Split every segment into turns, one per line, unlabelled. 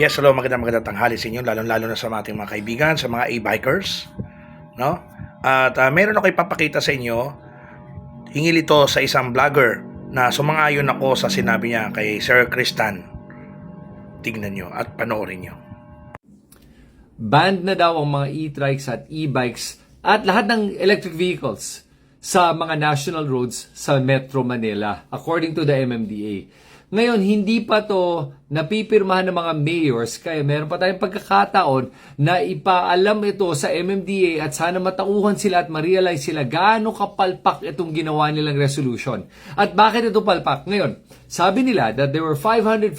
Yes, hello, magandang tanghali sa inyo, lalo na sa ating mga kaibigan, sa mga e-bikers, no? At meron ako ipapakita sa inyo, hingil ito sa isang vlogger na sumang-ayon ako sa sinabi niya kay Sir Kristan. Tignan nyo at panoorin nyo.
Banned na daw ang mga e-trikes at e-bikes at lahat ng electric vehicles sa mga national roads sa Metro Manila, according to the MMDA. Ngayon, hindi pa to napipirmahan ng mga mayors, kaya meron pa tayong pagkakataon na ipaalam ito sa MMDA at sana matauhan sila at ma-realize sila gaano kapalpak itong ginawa nilang resolution. At bakit ito palpak? Ngayon, sabi nila that there were 554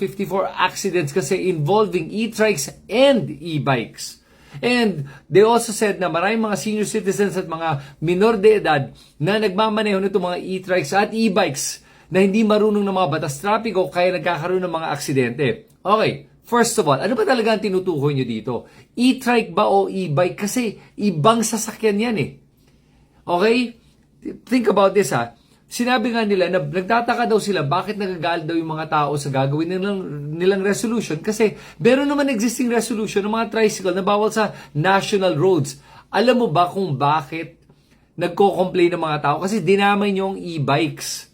accidents kasi involving e-trikes and e-bikes. And they also said na maraming mga senior citizens at mga minor de edad na nagmamaneho nito mga e-trikes at e-bikes na hindi marunong ng mga batas trapiko kaya nagkakaroon ng mga aksidente. Okay, first of all, ano ba talaga ang tinutukoy nyo dito? E-trike ba o e-bike? Kasi ibang sasakyan yan eh. Okay? Think about this ha. Sinabi nga nila na nagtataka daw sila bakit nagagalit daw yung mga tao sa gagawin nilang resolution kasi meron naman existing resolution ng mga tricycle na bawal sa national roads. Alam mo ba kung bakit nagko-complain ng mga tao? Kasi dinamay nyo ang e-bikes.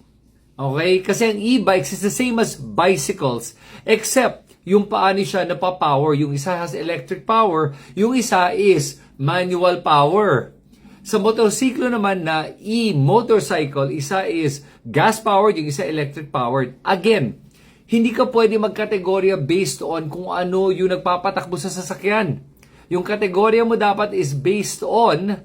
Okay? Kasi ang e-bikes is the same as bicycles except yung paano siya napapower. Yung isa has electric power, yung isa is manual power. Sa motorsiklo naman na e-motorcycle, isa is gas-powered, yung isa electric-powered. Again, hindi ka pwede magkategorya based on kung ano yung nagpapatakbo sa sasakyan. Yung kategorya mo dapat is based on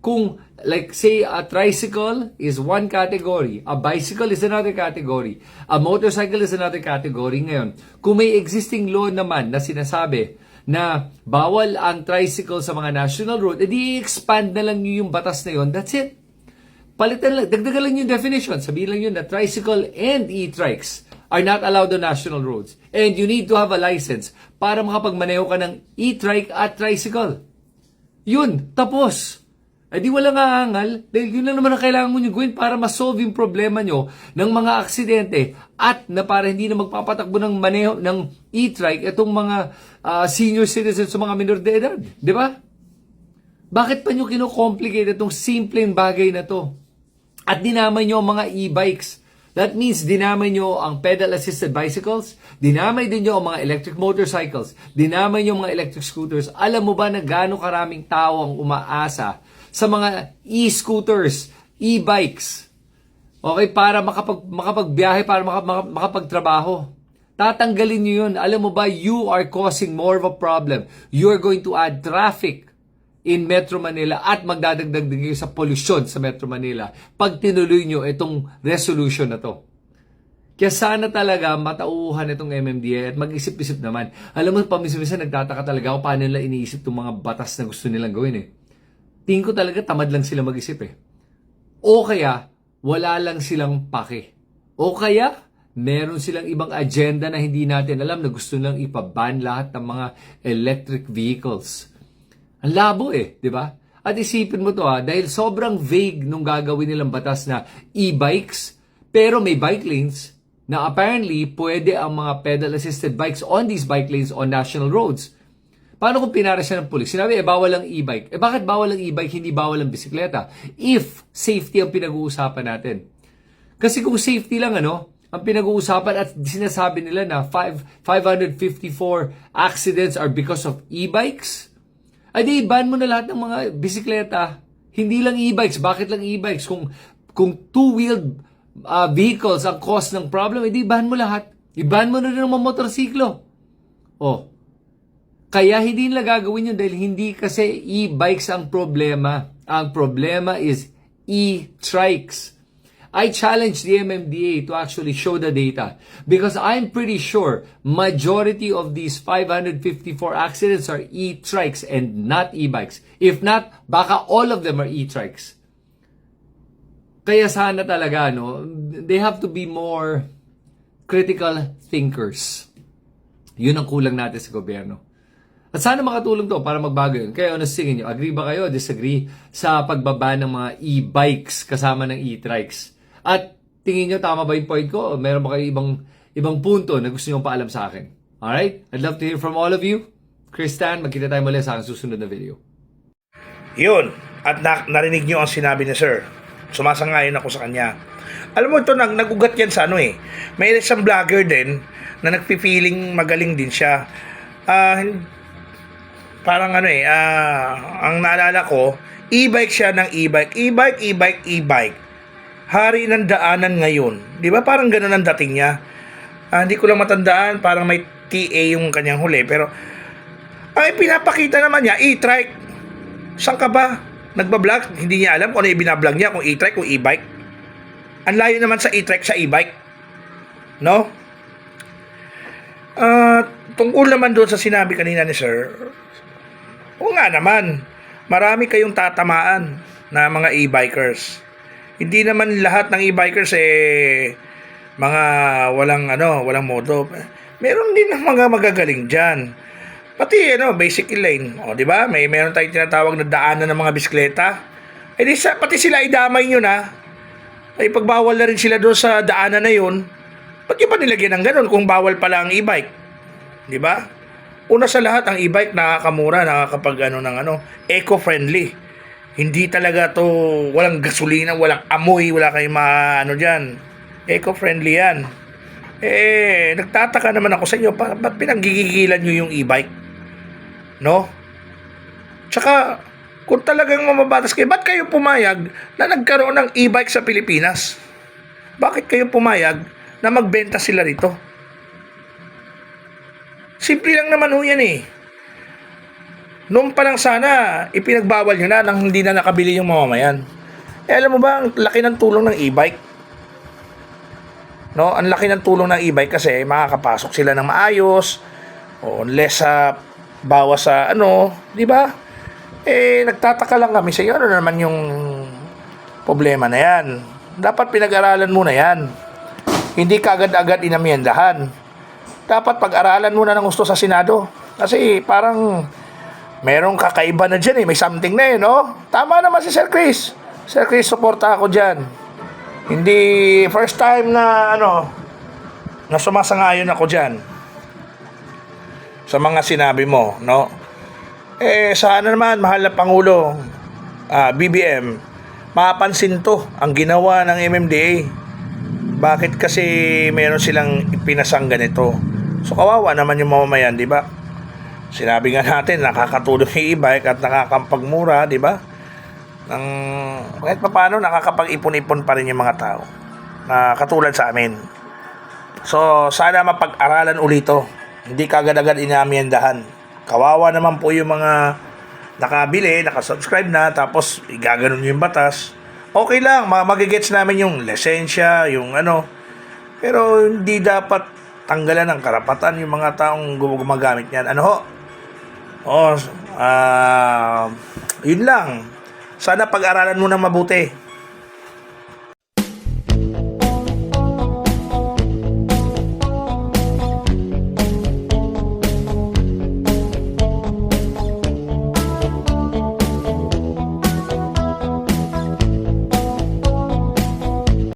kung, like say, a tricycle is one category, a bicycle is another category, a motorcycle is another category. Ngayon, kung may existing law naman na sinasabi na bawal ang tricycle sa mga national road, edi i-expand na lang nyo yung batas na yun, that's it. Palitan lang, dagdagan lang yung definition. Sabihin lang yun na tricycle and e-trikes are not allowed on national roads. And you need to have a license para makapagmaneho ka ng e-trike at tricycle. Yun, tapos. Eh di walang aangal, dahil yun lang naman ang kailangan nyo gawin para ma-solve yung problema nyo ng mga aksidente at na para hindi na magpapatakbo ng maneho ng e-trike itong mga senior citizens sa mga minor de edad. Di ba? Bakit pa nyo kino-complicate itong simpleng bagay na to? At dinamay nyo ang mga e-bikes. That means dinamay nyo ang pedal-assisted bicycles, dinamay din nyo ang mga electric motorcycles, dinamay nyo ang mga electric scooters. Alam mo ba na gaano karaming tao ang umaasa sa mga e-scooters, e-bikes, okay, para makapagbiyahe, para makapagtrabaho? Tatanggalin nyo yun. Alam mo ba, you are causing more of a problem. You are going to add traffic in Metro Manila at magdadagdag din kayo sa polusyon sa Metro Manila pag tinuloy nyo itong resolution na to. Kaya sana talaga matauhan itong MMDA at mag-isip-isip naman. Alam mo, paminsan-minsan nagtataka talaga ako paano nila iniisip itong mga batas na gusto nilang gawin eh. Tingin ko talaga tamad lang sila mag-isip eh. O kaya, wala lang silang pake. O kaya, meron silang ibang agenda na hindi natin alam na gusto nilang ipaban lahat ng mga electric vehicles. Ang labo eh, di ba? At isipin mo to dahil sobrang vague nung gagawin nilang batas na e-bikes, pero may bike lanes na apparently pwede ang mga pedal-assisted bikes on these bike lanes on national roads. Paano kung pinara siya ng pulis? Sinabi, bawal ang e-bike. Bakit bawal ang e-bike, hindi bawal ang bisikleta? If safety ang pinag-uusapan natin. Kasi kung safety lang, ang pinag-uusapan at sinasabi nila na 554 accidents are because of e-bikes, ay di, ban mo na lahat ng mga bisikleta. Hindi lang e-bikes. Bakit lang e-bikes? Kung two-wheeled vehicles ang cause ng problem, di, ban mo lahat. I-ban mo na rin ng mga motorsiklo. Kaya hindi nila gagawin yun dahil hindi kasi e-bikes ang problema. Ang problema is e-trikes. I challenge the MMDA to actually show the data because I'm pretty sure majority of these 554 accidents are e-trikes and not e-bikes. If not, baka all of them are e-trikes. Kaya sana talaga, they have to be more critical thinkers. Yun ang kulang natin sa gobyerno. At sana makatulong to para magbago yun. Kaya ano tingin nyo? Agree ba kayo? Disagree sa pagbaba ng mga e-bikes kasama ng e-trikes? At tingin nyo tama ba yung point ko? O meron ba kayo ibang punto na gusto nyo paalam sa akin? Alright? I'd love to hear from all of you. Kristan, magkita tayo muli sa aking susunod na video.
Yun. At narinig nyo ang sinabi ni Sir. Sumasangayon ako sa kanya. Alam mo ito, nagugat yan sa ano eh. May isang vlogger din na nagpi-feeling magaling din siya. Parang ano eh, ang naalala ko, e-bike siya ng e-bike. E-bike. Hari ng daanan ngayon. Di ba parang ganun ang dating niya? Hindi ko lang matandaan, parang may TA yung kanyang huli. Pero, ay pinapakita naman niya, e-trike. Saan ka ba? Nagbablog? Hindi niya alam kung ano yung binablog niya, kung e-trike, kung e-bike. Ang layo naman sa e-trike sa e-bike. No? Tungkol naman doon sa sinabi kanina ni Sir, o nga naman, marami kayong tatamaan na mga e-bikers. Hindi naman lahat ng e-bikers mga walang moto. Meron din ng mga magagaling diyan. Pati basic lane, di ba? Meron tayong tinatawag na daanan ng mga bisikleta. Pati sila idamay niyo na. Ay pagbawal na rin sila doon sa daanan na 'yon. Ba't yung pa nilagyan ng ganun kung bawal pala ang e-bike? Di ba? Una sa lahat, ang e-bike nakakamura, eco-friendly. Hindi talaga to walang gasolina, walang amoy, wala kayong diyan. Eco-friendly yan. Nagtataka naman ako sa inyo, ba't pinanggigigilan nyo yung e-bike? No? Tsaka, kung talagang mamabatas kayo, ba't kayo pumayag na nagkaroon ng e-bike sa Pilipinas? Bakit kayo pumayag na magbenta sila rito? Simple lang naman ho yan eh. Noon pa lang sana, ipinagbawal nyo na nang hindi na nakabili yung mamamayan. Alam mo ba, ang laki ng tulong ng e-bike? No, ang laki ng tulong ng e-bike kasi makakapasok sila ng maayos o less bawas sa di ba? Nagtataka lang kami sa iyo, ano naman yung problema na yan. Dapat pinag-aralan muna yan. Hindi ka agad-agad inamyendahan. Dapat pag-aralan muna ng gusto sa Senado. Kasi parang merong kakaiba na dyan may something na no? Tama naman si Sir Chris. Sir Chris, suporta ako dyan. Hindi first time na na sumasangayon ako diyan sa mga sinabi mo, no? Sana naman mahal na Pangulo, BBM, mapansin to ang ginawa ng MMDA. Bakit kasi meron silang pinasang ganito? So kawawa naman yung mamamayan, di ba? Sinabi nga natin, nakakatulong yung e-bike at nakakapagmura, di ba? Kahit paano nakakapag-ipon-ipon pa rin yung mga tao na katulad sa amin. So sana mapag-aralan ulito, hindi kagad-agad inamyendahan. Kawawa naman po yung mga nakabili, nakasubscribe na, tapos igaganon yung batas. Okay lang, magigets namin yung lisensya, yung pero hindi dapat tanggalan ng karapatan yung mga taong gumagamit niyan. Yun lang. Sana pag-aralan mo na mabuti.